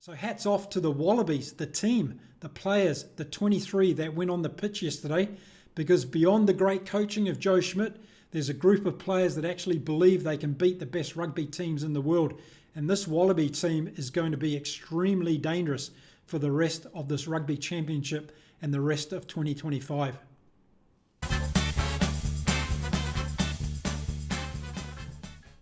So hats off to the Wallabies, the team, the players, the 23 that went on the pitch yesterday, because beyond the great coaching of Joe Schmidt, there's a group of players that actually believe they can beat the best rugby teams in the world. And this Wallaby team is going to be extremely dangerous for the rest of this Rugby Championship and the rest of 2025.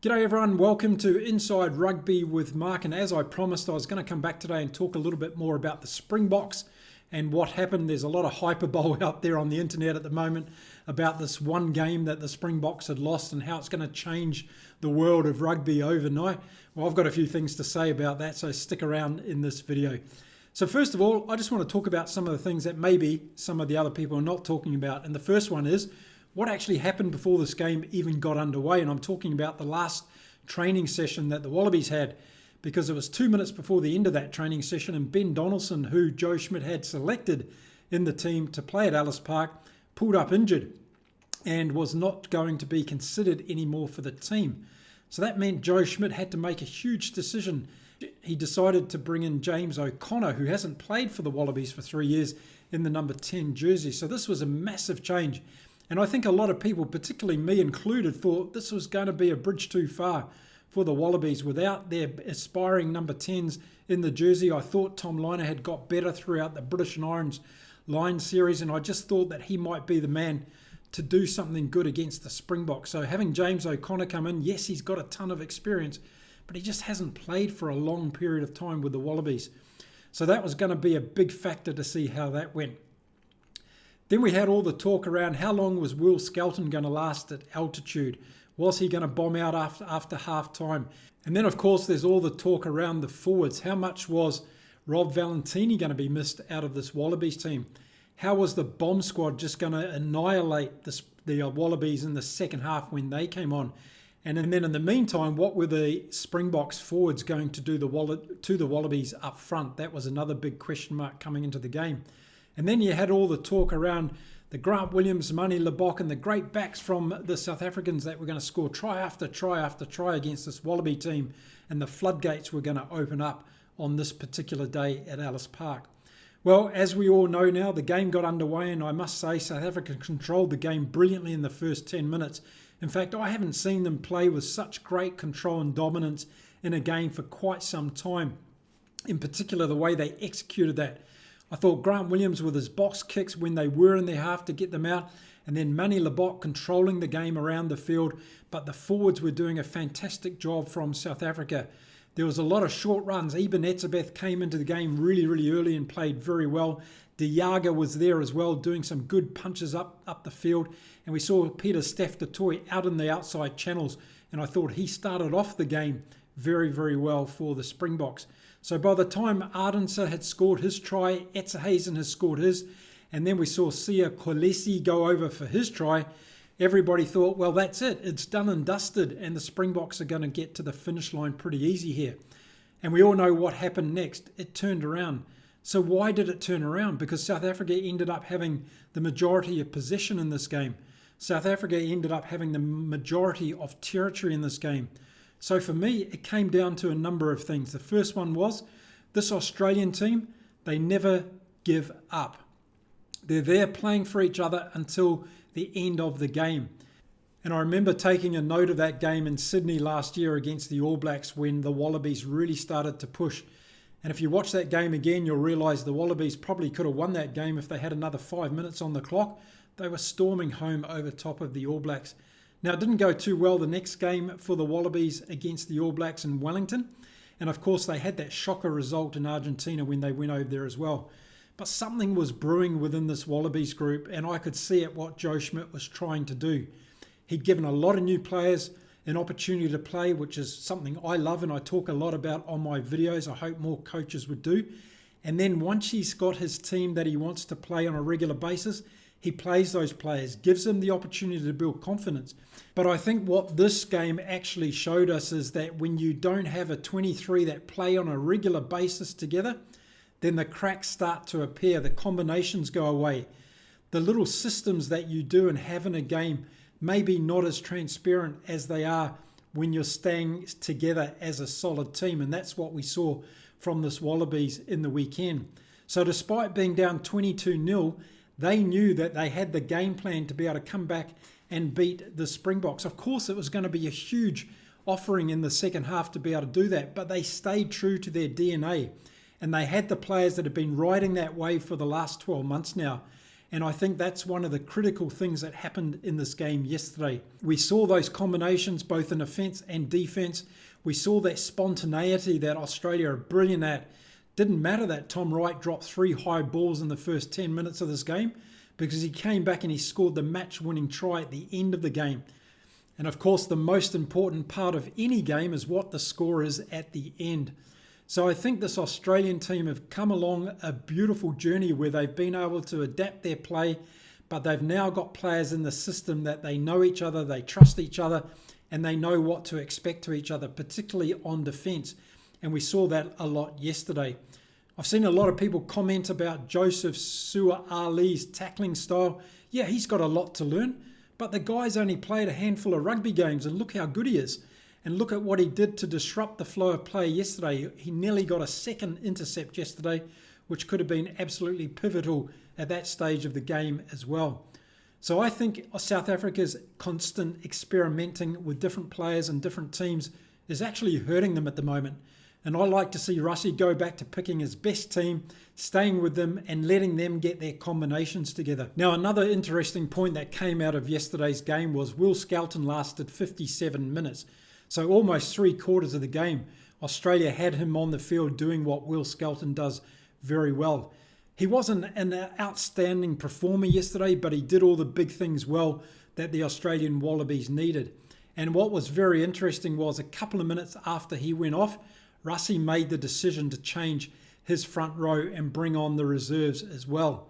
G'day everyone, welcome to Inside Rugby with Mark, and as I promised I was going to come back today and talk a little bit more about the Springboks and what happened. There's a lot of hyperbole out there on the internet at the moment about this one game that the Springboks had lost and how it's going to change the world of rugby overnight. Well, I've got a few things to say about that, so stick around in this video. So first of all, I just want to talk about some of the things that maybe some of the other people are not talking about, and the first one is what actually happened before this game even got underway. And I'm talking about the last training session that the Wallabies had, because it was 2 minutes before the end of that training session, and Ben Donaldson, who Joe Schmidt had selected in the team to play at Ellis Park, pulled up injured and was not going to be considered anymore for the team. So that meant Joe Schmidt had to make a huge decision. He decided to bring in James O'Connor, who hasn't played for the Wallabies for 3 years, in the number 10 jersey. So this was a massive change. And I think a lot of people, particularly me included, thought this was going to be a bridge too far for the Wallabies without their aspiring number 10s in the jersey. I thought Tom Lynagh had got better throughout the British and Orange line series, and I just thought that he might be the man to do something good against the Springboks. So having James O'Connor come in, yes, he's got a ton of experience, but he just hasn't played for a long period of time with the Wallabies. So that was going to be a big factor to see how that went. Then we had all the talk around how long was Will Skelton going to last at altitude? Was he going to bomb out after half time? And then, of course, there's all the talk around the forwards. How much was Rob Valentini going to be missed out of this Wallabies team? How was the bomb squad just going to annihilate the Wallabies in the second half when they came on? And then in the meantime, what were the Springboks forwards going to do to the Wallabies up front? That was another big question mark coming into the game. And then you had all the talk around the Grant Williams, Manie Libbok, and the great backs from the South Africans that were going to score try after try after try against this Wallaby team. And the floodgates were going to open up on this particular day at Ellis Park. Well, as we all know now, the game got underway, and I must say South Africa controlled the game brilliantly in the first 10 minutes. In fact, I haven't seen them play with such great control and dominance in a game for quite some time. In particular, the way they executed that. I thought Grant Williams with his box kicks when they were in their half to get them out, and then Manie Libbok controlling the game around the field, but the forwards were doing a fantastic job from South Africa. There was a lot of short runs. Eben Etzebeth came into the game really early and played very well. De Jager was there as well, doing some good punches up the field, and we saw Peter Steph du Toit out in the outside channels, and I thought he started off the game very well for the Springboks. So by the time Ardense had scored his try, Etzhazen has scored his, and then we saw Sia Kolesi go over for his try, everybody thought, well, that's it. It's done and dusted, and the Springboks are going to get to the finish line pretty easy here. And we all know what happened next. It turned around. So why did it turn around? Because South Africa ended up having the majority of possession in this game. South Africa ended up having the majority of territory in this game. So for me, it came down to a number of things. The first one was this Australian team, they never give up. They're there playing for each other until the end of the game. And I remember taking a note of that game in Sydney last year against the All Blacks when the Wallabies really started to push. And if you watch that game again, you'll realise the Wallabies probably could have won that game if they had another 5 minutes on the clock. They were storming home over top of the All Blacks. Now, it didn't go too well the next game for the Wallabies against the All Blacks in Wellington. And of course, they had that shocker result in Argentina when they went over there as well. But something was brewing within this Wallabies group, and I could see it what Joe Schmidt was trying to do. He'd given a lot of new players an opportunity to play, which is something I love and I talk a lot about on my videos. I hope more coaches would do. And then once he's got his team that he wants to play on a regular basis, he plays those players, gives them the opportunity to build confidence. But I think what this game actually showed us is that when you don't have a 23 that play on a regular basis together, then the cracks start to appear, the combinations go away. The little systems that you do and have in a game may be not as transparent as they are when you're staying together as a solid team. And that's what we saw from this Wallabies in the weekend. So despite being down 22-0, they knew that they had the game plan to be able to come back and beat the Springboks. Of course, it was going to be a huge offering in the second half to be able to do that, but they stayed true to their DNA. And they had the players that have been riding that wave for the last 12 months now. And I think that's one of the critical things that happened in this game yesterday. We saw those combinations both in offence and defence. We saw that spontaneity that Australia are brilliant at. Didn't matter that Tom Wright dropped 3 high balls in the first 10 minutes of this game, because he came back and he scored the match-winning try at the end of the game. And of course, the most important part of any game is what the score is at the end. So I think this Australian team have come along a beautiful journey where they've been able to adapt their play, but they've now got players in the system that they know each other, they trust each other, and they know what to expect to each other, particularly on defence. And we saw that a lot yesterday. I've seen a lot of people comment about Joseph Su'a-Ali's tackling style. Yeah, he's got a lot to learn, but the guy's only played a handful of rugby games, and look how good he is. And look at what he did to disrupt the flow of play yesterday. He nearly got a second intercept yesterday, which could have been absolutely pivotal at that stage of the game as well. So I think South Africa's constant experimenting with different players and different teams is actually hurting them at the moment. And I like to see Russie go back to picking his best team, staying with them and letting them get their combinations together. Now, another interesting point that came out of yesterday's game was Will Skelton lasted 57 minutes. So almost 3/4 of the game, Australia had him on the field doing what Will Skelton does very well. He wasn't an outstanding performer yesterday, but he did all the big things well that the Australian Wallabies needed. And what was very interesting was a couple of minutes after he went off, Russie made the decision to change his front row and bring on the reserves as well.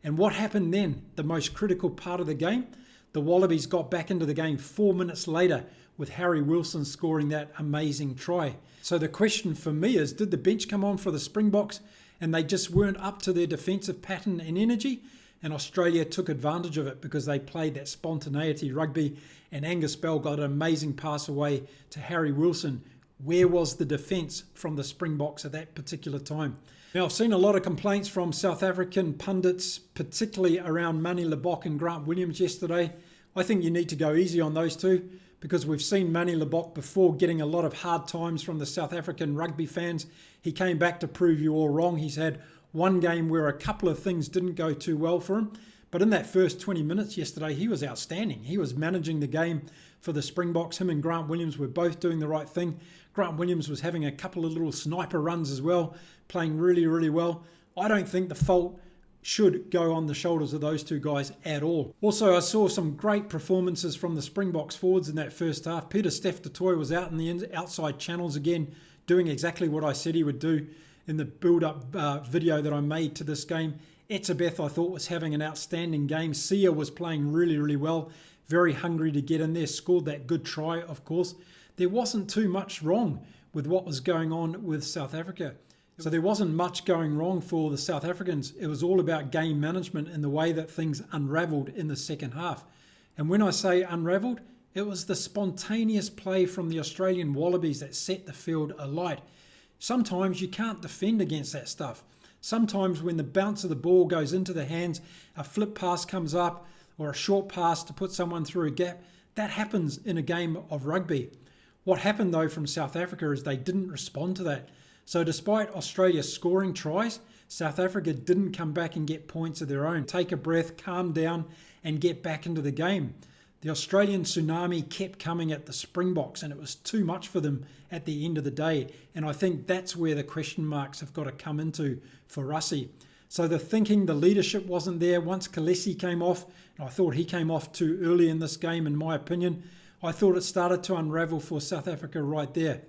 And what happened then? The most critical part of the game, the Wallabies got back into the game 4 minutes later with Harry Wilson scoring that amazing try. So the question for me is, did the bench come on for the Springboks and they just weren't up to their defensive pattern and energy? And Australia took advantage of it because they played that spontaneity rugby, and Angus Bell got an amazing pass away to Harry Wilson. Where was the defence from the Springboks at that particular time? Now, I've seen a lot of complaints from South African pundits, particularly around Manie Libbok and Grant Williams yesterday. I think you need to go easy on those two, because we've seen Manie Libbok before getting a lot of hard times from the South African rugby fans. He came back to prove you all wrong. He's had one game where a couple of things didn't go too well for him. But in that first 20 minutes yesterday, he was outstanding. He was managing the game for the Springboks. Him and Grant Williams were both doing the right thing. Grant Williams was having a couple of little sniper runs as well, playing really, really well. I don't think the fault should go on the shoulders of those two guys at all. Also, I saw some great performances from the Springboks forwards in that first half. Peter Steph du Toit was out in the outside channels again, doing exactly what I said he would do in the build-up video that I made to this game. Etzebeth, I thought, was having an outstanding game. Sia was playing really, really well, very hungry to get in there, scored that good try, of course. There wasn't too much wrong with what was going on with South Africa. So there wasn't much going wrong for the South Africans. It was all about game management and the way that things unravelled in the second half. And when I say unravelled, it was the spontaneous play from the Australian Wallabies that set the field alight. Sometimes you can't defend against that stuff. Sometimes when the bounce of the ball goes into the hands, a flip pass comes up or a short pass to put someone through a gap, that happens in a game of rugby. What happened though from South Africa is they didn't respond to that. So despite Australia scoring tries, South Africa didn't come back and get points of their own. Take a breath, calm down and get back into the game. The Australian tsunami kept coming at the Springboks and it was too much for them at the end of the day. And I think that's where the question marks have got to come into for Russie. So the thinking, the leadership wasn't there. Once Kalesi came off, and I thought he came off too early in this game in my opinion, I thought it started to unravel for South Africa right there.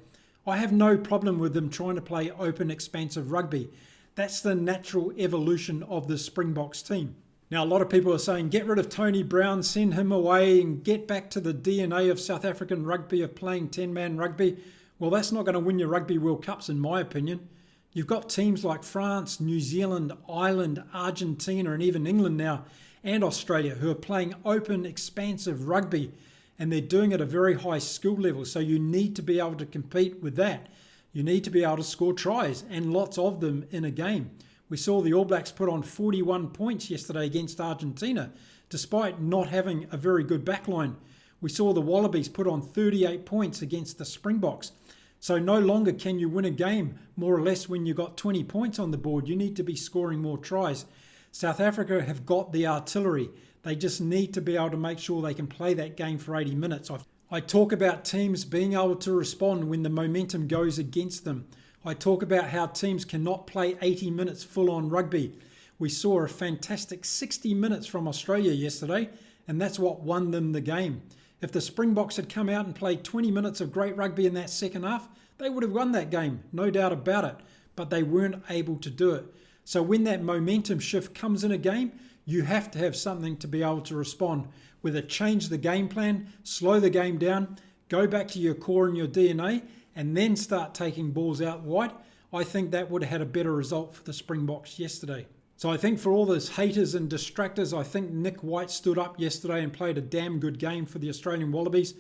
I have no problem with them trying to play open, expansive rugby. That's the natural evolution of the Springboks team. Now, a lot of people are saying, get rid of Tony Brown, send him away and get back to the DNA of South African rugby of playing 10-man rugby. Well, that's not going to win your Rugby World Cups, in my opinion. You've got teams like France, New Zealand, Ireland, Argentina, and even England now, and Australia, who are playing open, expansive rugby. And they're doing it at a very high skill level. So you need to be able to compete with that. You need to be able to score tries, and lots of them in a game. We saw the All Blacks put on 41 points yesterday against Argentina, despite not having a very good backline. We saw the Wallabies put on 38 points against the Springboks. So no longer can you win a game, more or less, when you've got 20 points on the board. You need to be scoring more tries. South Africa have got the artillery. They just need to be able to make sure they can play that game for 80 minutes. I talk about teams being able to respond when the momentum goes against them. I talk about how teams cannot play 80 minutes full-on rugby. We saw a fantastic 60 minutes from Australia yesterday, and that's what won them the game. If the Springboks had come out and played 20 minutes of great rugby in that second half, they would have won that game, no doubt about it. But they weren't able to do it. So when that momentum shift comes in a game, you have to have something to be able to respond. Whether change the game plan, slow the game down, go back to your core and your DNA, and then start taking balls out wide. I think that would have had a better result for the Springboks yesterday. So I think for all those haters and distractors, I think Nick White stood up yesterday and played a damn good game for the Australian Wallabies.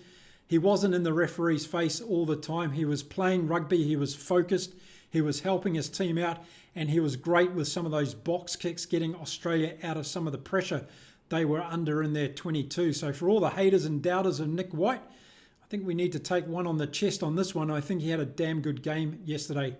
He wasn't in the referee's face all the time. He was playing rugby. He was focused. He was helping his team out. And he was great with some of those box kicks, getting Australia out of some of the pressure they were under in their 22. So for all the haters and doubters of Nick White, I think we need to take one on the chest on this one. I think he had a damn good game yesterday.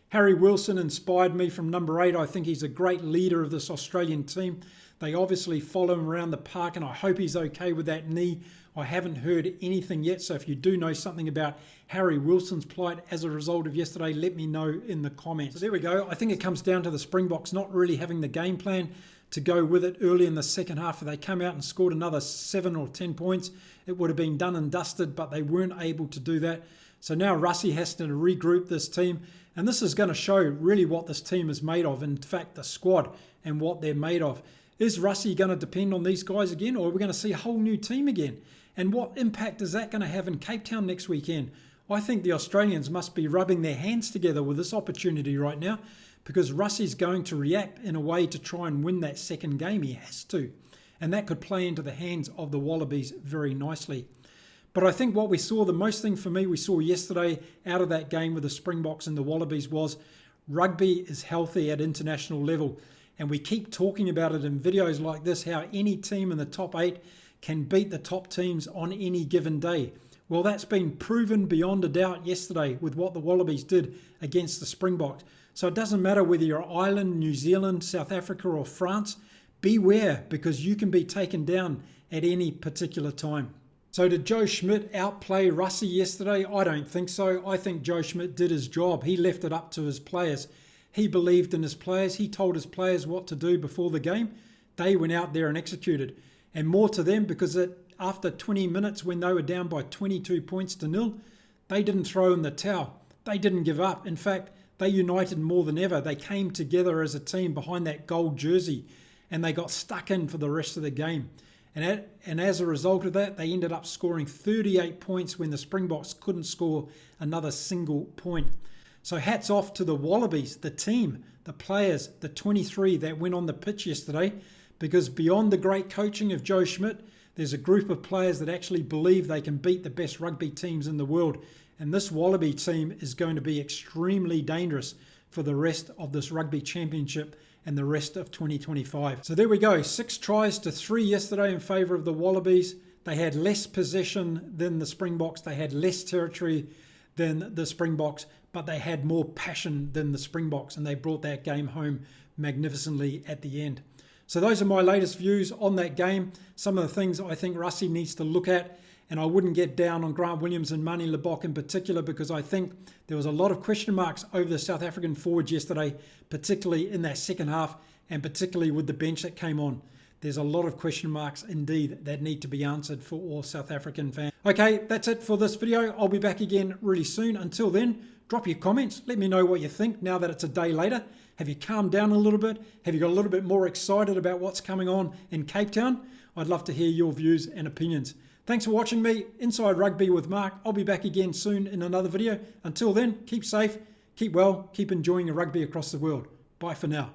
Harry Wilson inspired me from number 8. I think he's a great leader of this Australian team. They obviously follow him around the park, and I hope he's okay with that knee. I haven't heard anything yet, so if you do know something about Harry Wilson's plight as a result of yesterday, let me know in the comments. So there we go. I think it comes down to the Springboks not really having the game plan to go with it early in the second half. If they come out and scored another 7 or 10 points, it would have been done and dusted, but they weren't able to do that. So now Russie has to regroup this team, and this is going to show really what this team is made of, in fact, the squad and what they're made of. Is Russie going to depend on these guys again, or are we going to see a whole new team again? And what impact is that going to have in Cape Town next weekend? I think the Australians must be rubbing their hands together with this opportunity right now, because Russie's going to react in a way to try and win that second game. He has to. And that could play into the hands of the Wallabies very nicely. But I think what we saw, the most thing for me we saw yesterday out of that game with the Springboks and the Wallabies was rugby is healthy at international level. And we keep talking about it in videos like this, how any team in the top 8 can beat the top teams on any given day. Well, that's been proven beyond a doubt yesterday with what the Wallabies did against the Springboks. So it doesn't matter whether you're Ireland, New Zealand, South Africa or France, beware, because you can be taken down at any particular time. So did Joe Schmidt outplay Russie yesterday? I don't think so. I think Joe Schmidt did his job. He left it up to his players. He believed in his players. He told his players what to do before the game. They went out there and executed. And more to them, because after 20 minutes when they were down by 22 points to 0, they didn't throw in the towel. They didn't give up. In fact, they united more than ever. They came together as a team behind that gold jersey, and they got stuck in for the rest of the game. And as a result of that, they ended up scoring 38 points when the Springboks couldn't score another single point. So hats off to the Wallabies, the team, the players, the 23 that went on the pitch yesterday, because beyond the great coaching of Joe Schmidt, there's a group of players that actually believe they can beat the best rugby teams in the world. And this Wallaby team is going to be extremely dangerous for the rest of this Rugby Championship and the rest of 2025. So there we go, 6 tries to 3 yesterday in favour of the Wallabies. They had less possession than the Springboks. They had less territory than the Springboks, but they had more passion than the Springboks, and they brought that game home magnificently at the end. So those are my latest views on that game. Some of the things I think Russie needs to look at, and I wouldn't get down on Grant Williams and Manie Libbok in particular, because I think there was a lot of question marks over the South African forwards yesterday, particularly in that second half, and particularly with the bench that came on. There's a lot of question marks indeed that need to be answered for all South African fans. Okay, that's it for this video. I'll be back again really soon. Until then, drop your comments. Let me know what you think now that it's a day later. Have you calmed down a little bit? Have you got a little bit more excited about what's coming on in Cape Town? I'd love to hear your views and opinions. Thanks for watching me, Inside Rugby with Mark. I'll be back again soon in another video. Until then, keep safe, keep well, keep enjoying your rugby across the world. Bye for now.